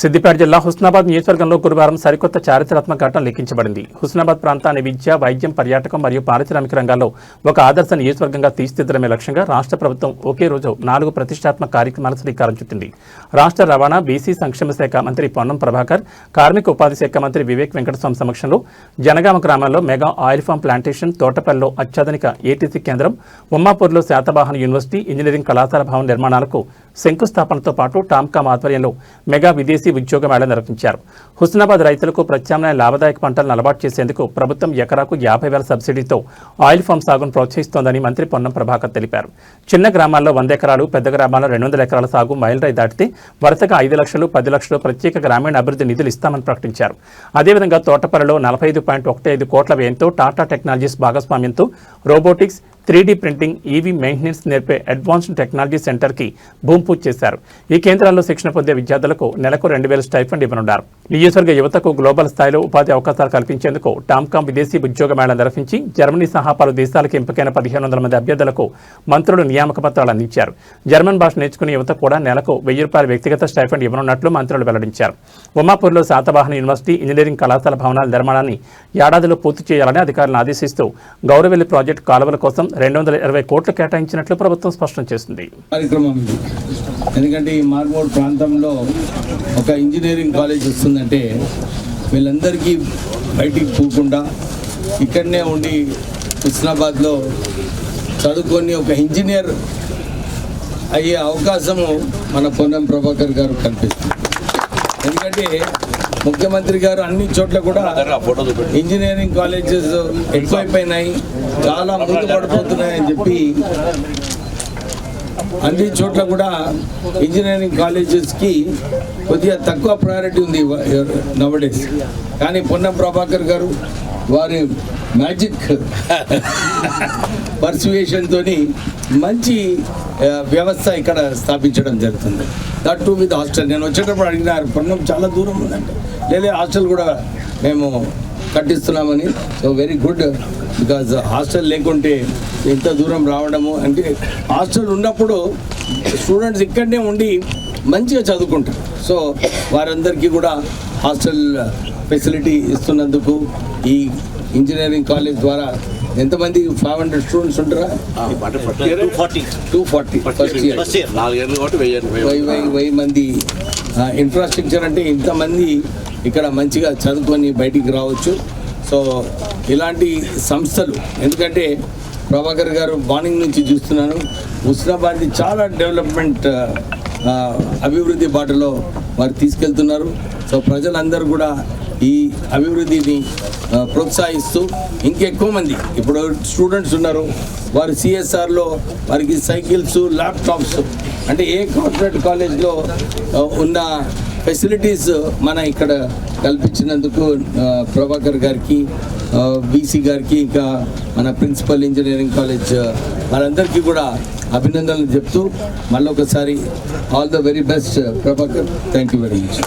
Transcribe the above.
సిద్దిపేట జిల్లా హుస్నాబాద్ నియోజకవర్గంలో గురువారం సరికొత్త చారిత్రాత్మక ఘటన లిఖించబడింది. హుస్నాబాద్ ప్రాంతాన్ని విద్య, వైద్యం, పర్యాటకం మరియు పారిశ్రామిక రంగాల్లో ఒక ఆదర్శ నియోజకవర్గంగా తీర్చిదిద్దడమే లక్ష్యంగా రాష్ట్ర ప్రభుత్వం ఒకే రోజు 4 ప్రతిష్టాత్మక కార్యక్రమాల శ్రీకారం చుట్టింది. రాష్ట్ర రవాణా, బీసీ సంక్షేమ శాఖ మంత్రి పొన్నం ప్రభాకర్, కార్మిక ఉపాధి శాఖ మంత్రి వివేక్ వెంకటస్వామి సమక్షంలో జనగామ గ్రామంలో మెగా ఆయిల్ ఫామ్ ప్లాంటేషన్, తోటపల్లిలో అత్యాధునిక ఏటీసీ కేంద్రం, ఉమ్మాపూర్లో శాతవాహన యూనివర్సిటీ, ఇంజనీరింగ్ కళాశాల భవన నిర్మాణాలకు శంకుస్థాపనతో పాటు టామ్కామ్ ఆధ్వర్యంలో మెగా విదేశీ ఉద్యోగ మేళా నిర్వహించారు. హుస్నాబాద్ రైతులకు ప్రత్యామ్నాయ లాభదాయక పంటలను అలవాటు చేసేందుకు ప్రభుత్వం ఎకరాకు 50,000 సబ్సిడీతో ఆయిల్ ఫామ్ సాగును ప్రోత్సహిస్తోందని మంత్రి పొన్నం ప్రభాకర్ తెలిపారు. చిన్న గ్రామాల్లో 100 ఎకరాలు, పెద్ద గ్రామాల్లో 200 ఎకరాల సాగు మైలురాయి దాటితే వరుసగా 5 లక్షలు, 10 లక్షలు ప్రత్యేక గ్రామీణ అభివృద్ధి నిధులు ఇస్తామని ప్రకటించారు. అదేవిధంగా తోటపల్లిలో 45.15 కోట్ల వ్యయంతో టాటా టెక్నాలజీస్ భాగస్వామ్యంతో robotics, 3D printing, EV maintenance నేర్పే అడ్వాన్స్డ్ టెక్నాలజీ సెంటర్కి భూమి పూజ చేశారు. ఈ కేంద్రాల్లో శిక్షణ పొందే విద్యార్థులకు నెలకు 2,000 స్టైఫండ్ ఇవ్వనున్నారు. నియోజకవర్గ యువతకు గ్లోబల్ స్థాయిలో ఉపాధి అవకాశాలు కల్పించేందుకు టామ్కామ్ విదేశీ ఉద్యోగ మేళా నిర్వహించి జర్మనీ సహా పలు దేశాలకు ఎంపికైన 1,500 మంది అభ్యర్థులకు మంత్రులు నియామక పత్రాలు అందించారు. జర్మన్ భాష నేర్చుకునే యువత కూడా నెలకు 1,000 రూపాయల వ్యక్తిగత స్టైఫండ్ ఇవ్వనున్నట్లు మంత్రులు వెల్లడించారు. ఉమ్మాపూర్లో శాతవాహన యూనివర్సిటీ, ఇంజనీరింగ్ కళాశాల భవనాల నిర్మాణాన్ని ఏడాదిలో పూర్తి చేయాలని అధికారులను ఆదేశిస్తూ గౌరవెల్లి ప్రాజెక్టు కాలువల కోసం 220 కోట్లు కేటాయించినట్లు ప్రభుత్వం స్పష్టం చేసింది. ఎందుకంటే ఈ మార్మోడ్ ప్రాంతంలో ఒక ఇంజనీరింగ్ కాలేజ్ వస్తుందంటే వీళ్ళందరికీ బయటికి పోకుండా ఇక్కడనే ఉండి హుస్నాబాద్లో చదువుకొని ఒక ఇంజనీర్ అయ్యే అవకాశము మన పొన్నం ప్రభాకర్ గారు కల్పిస్తుంది. ఎందుకంటే ముఖ్యమంత్రి గారు అన్ని చోట్ల కూడా ఇంజనీరింగ్ కాలేజెస్ ఎక్కువైపోయినాయి, చాలా ముందు పడిపోతున్నాయి అని చెప్పి అన్ని చోట్ల కూడా ఇంజనీరింగ్ కాలేజెస్కి కొద్దిగా తక్కువ ప్రయారిటీ ఉంది నవడేస్. కానీ పొన్నం ప్రభాకర్ గారు వారి మ్యాజిక్ పర్సువేషన్తో మంచి వ్యవస్థ ఇక్కడ స్థాపించడం జరుగుతుంది. That to with hostel. నేను వచ్చేటప్పుడు అడిగినారు, పొన్నం చాలా దూరం ఉందంటే లేదా హాస్టల్ కూడా మేము కట్టిస్తున్నామని. So very good, because hostel లేకుంటే ఇంత దూరం రావడము అంటే హాస్టల్ ఉన్నప్పుడు స్టూడెంట్స్ ఇక్కడనే ఉండి మంచిగా చదువుకుంటారు. సో వారందరికీ కూడా హాస్టల్ ఫెసిలిటీ ఇస్తున్నందుకు ఈ ఇంజనీరింగ్ కాలేజ్ ద్వారా ఎంతమంది 500 స్టూడెంట్స్ ఉంటారా? 240 ఫస్ట్ ఇయర్ 1000 మంది. ఇన్ఫ్రాస్ట్రక్చర్ అంటే ఇంతమంది ఇక్కడ మంచిగా చదువుకొని బయటికి రావచ్చు. సో ఇలాంటి సంస్థలు, ఎందుకంటే ప్రభాకర్ గారు మార్నింగ్ నుంచి చూస్తున్నాను హుస్నాబాద్ని చాలా డెవలప్మెంట్ అభివృద్ధి బాటలో వారు తీసుకెళ్తున్నారు. సో ప్రజలందరూ కూడా ఈ అభివృద్ధిని ప్రోత్సహిస్తూ ఇంకెక్కువ మంది ఇప్పుడు స్టూడెంట్స్ ఉన్నారు, వారు సిఎస్ఆర్లో వారికి సైకిల్స్, ల్యాప్టాప్స్ అంటే ఏ కార్పొరేట్ కాలేజ్లో ఉన్న ఫెసిలిటీస్ మన ఇక్కడ కల్పించినందుకు ప్రభాకర్ గారికి, బీసీ గారికి, ఇంకా మన ప్రిన్సిపల్ ఇంజనీరింగ్ కాలేజ్ వారందరికీ కూడా అభినందనలు చెప్తూ మళ్ళొకసారి all the very best Prabhakar. Thank you very much.